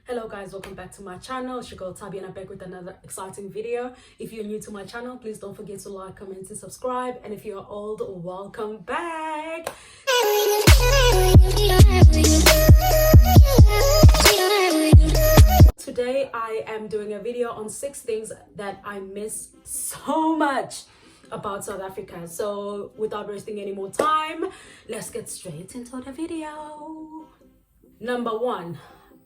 Hello guys, welcome back to my channel. It's your girl Tabi and I'm back with another exciting video. If you're new to my channel, please don't forget to like, comment and subscribe. And if you're old, welcome back. Today I am doing a video on 6 things that I miss so much about South Africa. So without wasting any more time, let's get straight into the video. Number 1,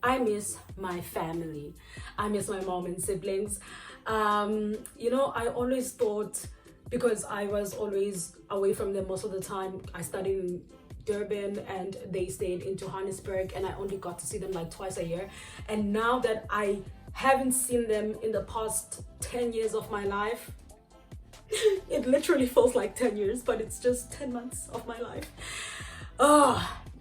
I miss my family. I miss my mom and siblings. I always thought, because I was always away from them most of the time, I studied in Durban and they stayed in Johannesburg, and I only got to see them like twice a year. And now that I haven't seen them in the past 10 years of my life, it literally feels like 10 years, but it's just 10 months of my life.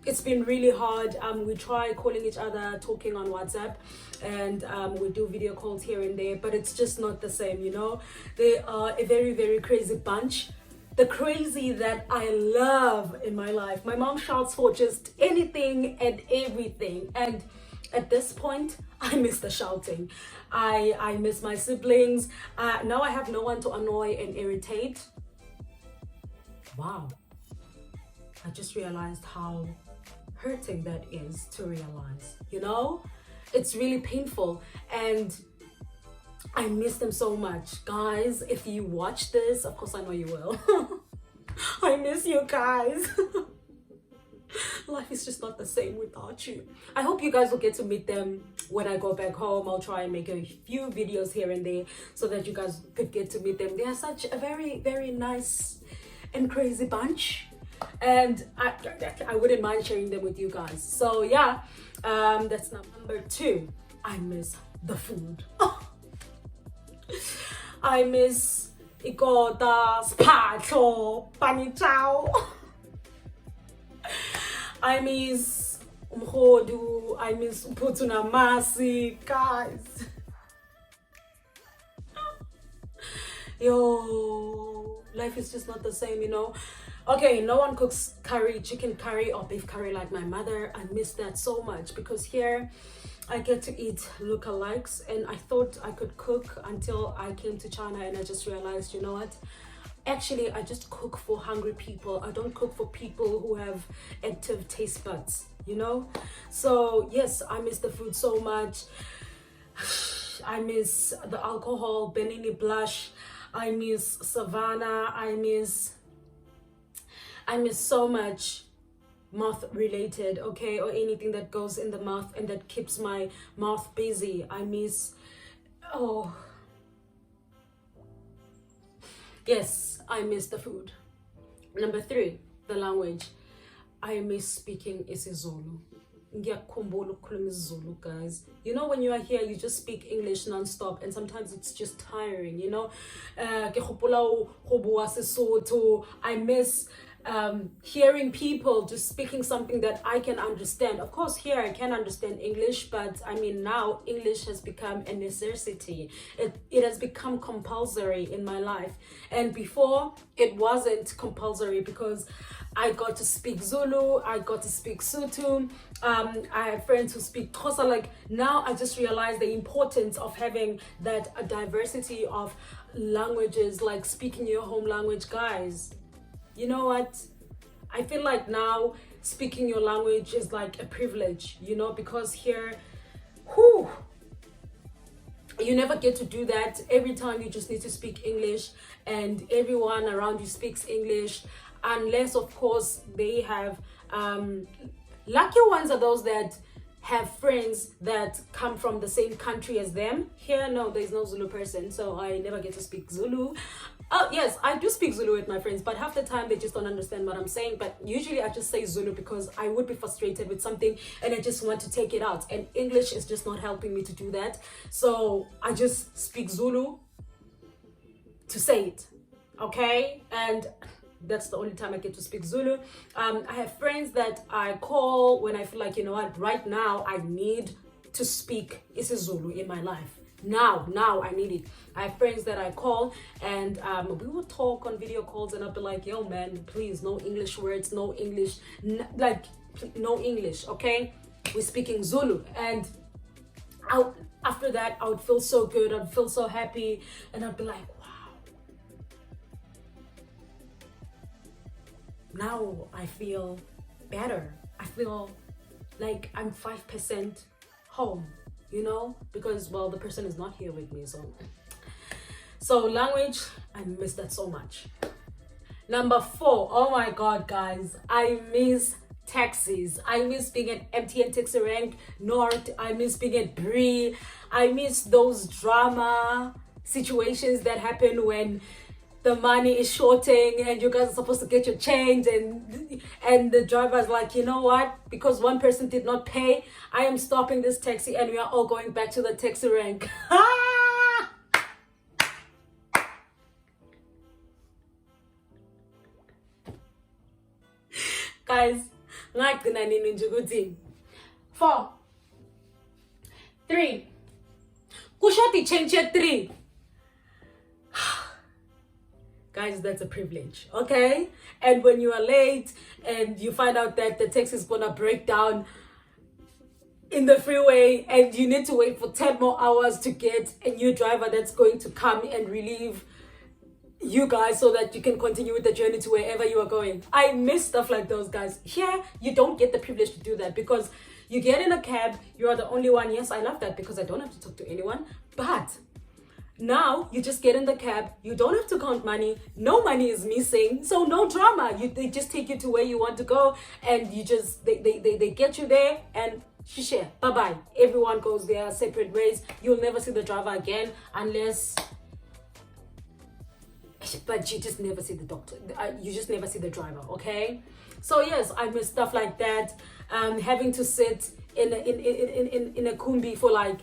It's been really hard. We try calling each other, talking on WhatsApp, and we do video calls here and there, but it's just not the same, you know. They are a very, very crazy bunch. The crazy that I love in my life. My mom shouts for just anything and everything, and at this point, I miss the shouting. I miss my siblings. Now I have no one to annoy and irritate. Wow. I just realized how hurting that is to realize, you know. It's really painful, and I miss them so much. Guys, if you watch this, of course I know you will. I miss you guys. Life is just not the same without you. I hope you guys will get to meet them when I go back home. I'll try and make a few videos here and there so that you guys could get to meet them. They are such a very, very nice and crazy bunch, and I wouldn't mind sharing them with you guys. So yeah, that's number 2. I miss the food. I miss ikota, spatho, panichao. I miss umhodu. I miss uputuna masi, guys. Yo, life is just not the same, you know. Okay, no one cooks curry, chicken curry or beef curry like my mother. I miss that so much, because here I get to eat lookalikes, and I thought I could cook until I came to China, and I just realized, you know what? Actually, I just cook for hungry people. I don't cook for people who have active taste buds, you know? So yes, I miss the food so much. I miss the alcohol, Benini blush. I miss Savannah. I miss so much mouth related, okay, or anything that goes in the mouth and that keeps my mouth busy. I miss, oh yes, I miss the food. Number 3, the language. I miss speaking isiZulu. Ngiyakhumbula ukukhuluma isiZulu, guys. You know, when you are here, you just speak English non-stop, and sometimes it's just tiring, you know. I miss hearing people just speaking something that I can understand. Of course, here I can understand English, but I mean, now English has become a necessity. It has become compulsory in my life, and before it wasn't compulsory, because I got to speak Zulu, I got to speak Sotho. I have friends who speak Xhosa. Like, now I just realized the importance of having that diversity of languages, like speaking your home language, guys. You know what? I feel like now speaking your language is like a privilege, you know, because here, you never get to do that. Every time you just need to speak English, and everyone around you speaks English, unless of course they have lucky ones are those that have friends that come from the same country as them. Here, no, there's no Zulu person, so I never get to speak Zulu. Oh yes, I do speak Zulu with my friends, but half the time they just don't understand what I'm saying. But usually I just say Zulu because I would be frustrated with something and I just want to take it out, and English is just not helping me to do that. So I just speak Zulu to say it, okay? And that's the only time I get to speak Zulu. I have friends that I call when I feel like, you know what, right now I need to speak isiZulu in my life. Now I need it. I have friends that I call, and we will talk on video calls, and I'll be like, yo man, please, no English words, no English, no English, okay? We're speaking Zulu. And after that, I would feel so good. I'd feel so happy, and I'd be like, wow. Now I feel better. I feel like I'm 5% home, you know, because, well, the person is not here with me. So language, I miss that so much. Number 4, oh my God, guys, I miss taxis. I miss being at MTN Taxi Rank North. I miss being at Brie. I miss those drama situations that happen when the money is shorting and you guys are supposed to get your change, and the driver is like, you know what, because one person did not pay, I am stopping this taxi and we are all going back to the taxi rank. Guys, ngagcina nini nje ukuthi 4 3 kushoti change 3. Guys, that's a privilege, okay? And when you are late and you find out that the taxi is gonna break down in the freeway and you need to wait for 10 more hours to get a new driver that's going to come and relieve you guys so that you can continue with the journey to wherever you are going. I miss stuff like those, guys. Here, you don't get the privilege to do that because you get in a cab, you are the only one. Yes, I love that because I don't have to talk to anyone. But now you just get in the cab, you don't have to count money, no money is missing, so no drama. They just take you to where you want to go, and you just they get you there, and shisha, bye-bye. Everyone goes their separate ways. You'll never see the driver again unless, but you just never see the doctor. You just never see the driver, okay? So yes, I miss stuff like that. Having to sit in a kumbi for like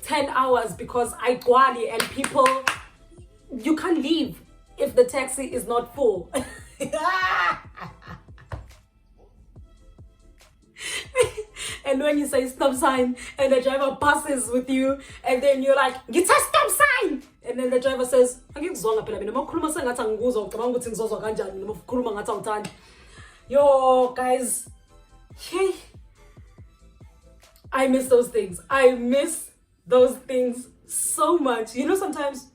10 hours because I gwali, and people, you can't leave if the taxi is not full. And when you say stop sign and the driver passes with you, and then you're like, it's a stop sign, and then the driver says, yo guys, hey, I miss those things. I miss those things so much. You know, sometimes,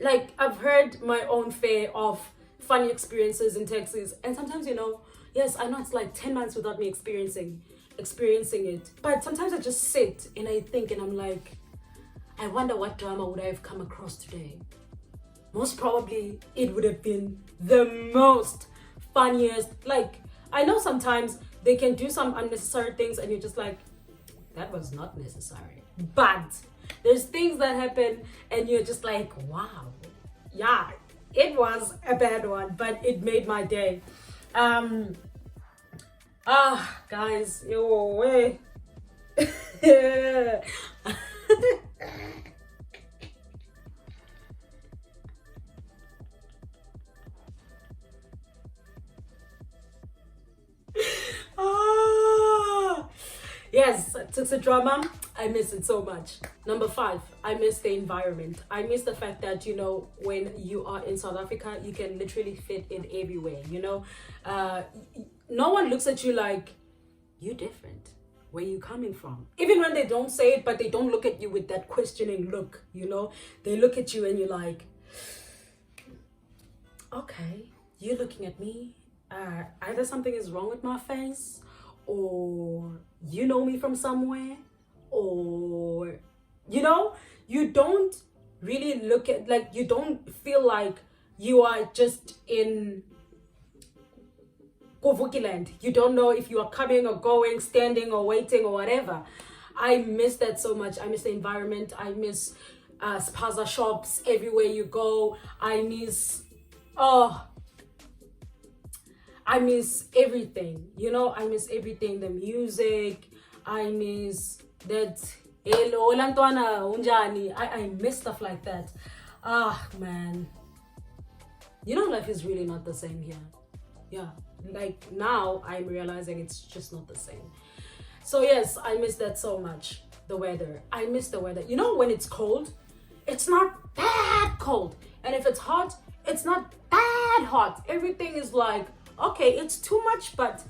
like, I've heard my own fair of funny experiences in taxis, and sometimes, you know, yes, I know it's like 10 months without me experiencing it, but sometimes I just sit and I think, and I'm like, I wonder what drama would I have come across today. Most probably it would have been the most funniest. Like, I know sometimes they can do some unnecessary things and you're just like, that was not necessary. But there's things that happen and you're just like, wow, yeah, it was a bad one, but it made my day. Guys, yo, way. Yes, it's a drama. I miss it so much. Number 5, I miss the environment. I miss the fact that, you know, when you are in South Africa, you can literally fit in everywhere, you know. No one looks at you like, you're different. Where you coming from? Even when they don't say it, but they don't look at you with that questioning look, you know. They look at you and you're like, okay, you're looking at me. Either something is wrong with my face, or you know me from somewhere, or, you know, you don't really look at, like, you don't feel like you are just in Kovuki land. You don't know if you are coming or going, standing or waiting or whatever. I miss that so much. I miss the environment. I miss spaza shops everywhere you go. I miss everything, you know. I miss everything, the music. I miss that hello lantwana unjani. I miss stuff like that. Man, you know, life is really not the same here. Yeah, like now I'm realizing it's just not the same. So yes, I miss that so much. The weather, I miss the weather. You know, when it's cold, it's not that cold, and if it's hot, it's not that hot. Everything is like, okay, it's too much, but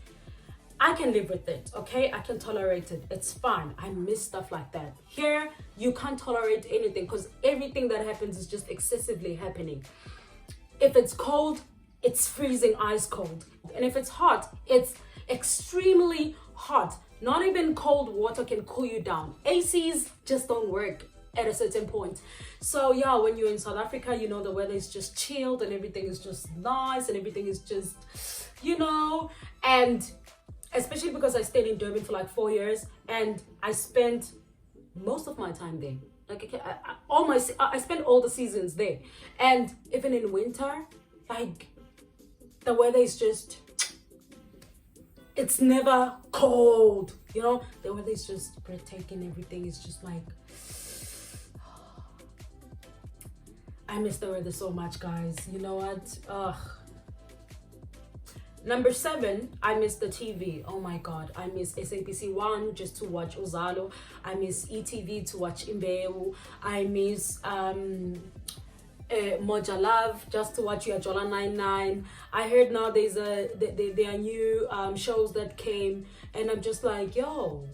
I can live with it, okay? I can tolerate it. It's fine. I miss stuff like that. Here, you can't tolerate anything because everything that happens is just excessively happening. If it's cold, it's freezing ice cold. And if it's hot, it's extremely hot. Not even cold water can cool you down. ACs just don't work at a certain point. So yeah, when you're in South Africa, you know, the weather is just chilled and everything is just nice and everything is just, you know, and especially because I stayed in Durban for like 4 years and I spent most of my time there. Like I spent all the seasons there, and even in winter, like the weather is just, it's never cold, you know. The weather is just breathtaking. Everything is just like, I miss the weather so much, guys. You know what? Number 7, I miss the TV. Oh my God, I miss SABC 1 just to watch Uzalo. I miss ETV to watch Imbeu. I miss Moja Love just to watch Yajola 99. I heard now there are new shows that came, and I'm just like, yo,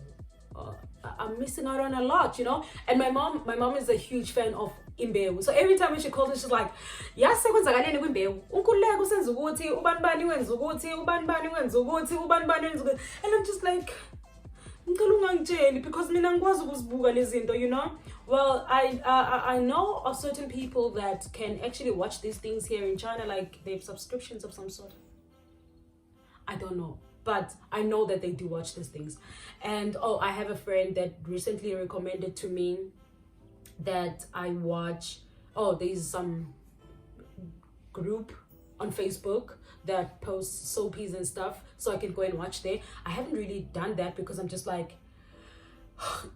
I'm missing out on a lot, you know. And my mom is a huge fan of Imbeu. So every time when she calls me, she's like, yes, sekwenzakaleni kwimbewu, uNkululeko usenza ukuthi, ubani bani wenza ukuthi, ubani bani wenza ukuthi, ubani bani wenza ukuthi. And I'm just like, ngicela ungangitsheli because mina ngikwazi ukuzibuka lezi zinto, you know. Well, I know of certain people that can actually watch these things here in China, like they have subscriptions of some sort. I don't know, but I know that they do watch these things. And oh, I have a friend that recently recommended to me that I watch, oh, there's some group on Facebook that posts soapies and stuff, so I can go and watch there. I haven't really done that because I'm just like,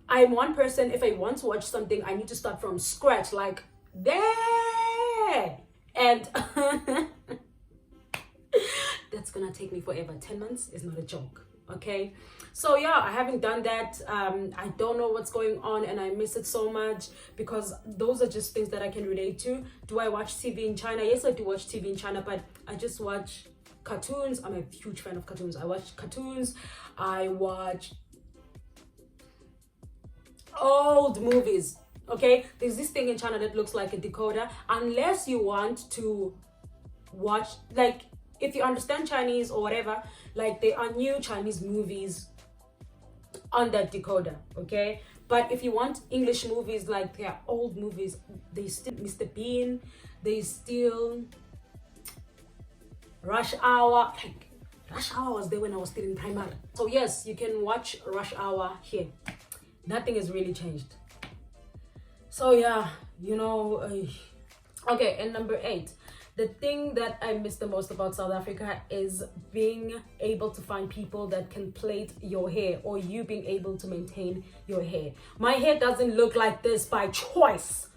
I'm one person, if I want to watch something, I need to start from scratch, like there. And that's gonna take me forever. 10 months is not a joke, okay? So yeah, I haven't done that. I don't know what's going on and I miss it so much because those are just things that I can relate to. Do I watch TV in China? Yes, I do watch TV in China, but I just watch cartoons. I'm a huge fan of cartoons. I watch cartoons. I watch old movies, okay? There's this thing in China that looks like a decoder. Unless you want to watch, like, if you understand Chinese or whatever, like there are new Chinese movies on that decoder, okay? But if you want English movies, like they are old movies, they still Mr. Bean, they still Rush Hour. Like Rush Hour was there when I was still in primary. So yes, you can watch Rush Hour here. Nothing has really changed. So yeah, you know, okay. And number 8, the thing that I miss the most about South Africa is being able to find people that can plait your hair, or you being able to maintain your hair. My hair doesn't look like this by choice.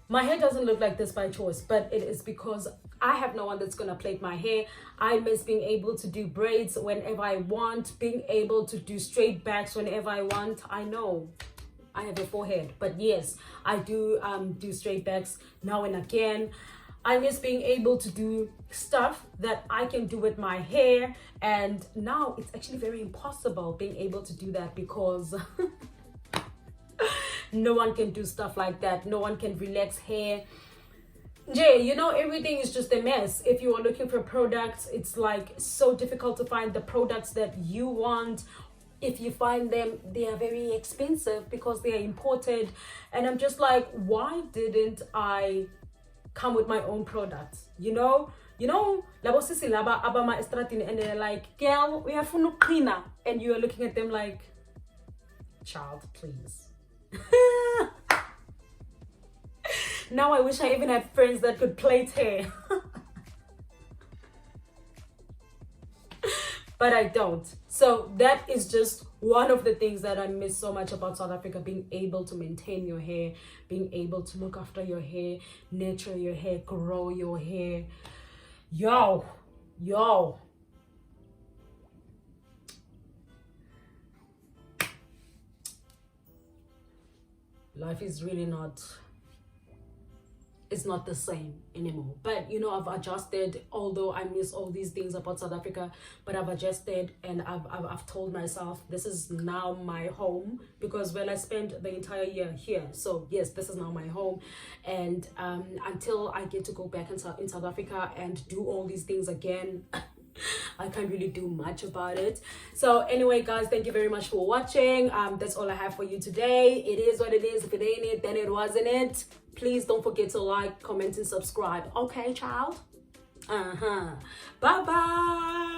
My hair doesn't look like this by choice, but it is because I have no one that's gonna plait my hair. I miss being able to do braids whenever I want, being able to do straight backs whenever I want. I know I have a forehead, but yes, I do do straight backs now and again. I miss being able to do stuff that I can do with my hair, and now it's actually very impossible being able to do that because no one can do stuff like that. No one can relax hair. Jay, you know, everything is just a mess. If you are looking for products, it's like so difficult to find the products that you want. If you find them, they are very expensive because they are imported. And I'm just like, why didn't I come with my own products? You know, labo sisi laba abama estratini, and they're like, girl, we have funu cleaner, and you are looking at them like, child, please. Now I wish I even had friends that could plait hair. But I don't. So that is just one of the things that I miss so much about South Africa, being able to maintain your hair, being able to look after your hair, nurture your hair, grow your hair. Yo. Life is really not, is not the same anymore. But you know, I've adjusted, although I miss all these things about South Africa, but I've adjusted, and I've told myself this is now my home, because well, I spent the entire year here. So yes, this is now my home. And until I get to go back in South Africa and do all these things again, I can't really do much about it. So anyway, guys, thank you very much for watching. That's all I have for you today. It is what it is. If it ain't it, then it wasn't it. Please don't forget to like, comment, and subscribe. Okay, child? Bye bye.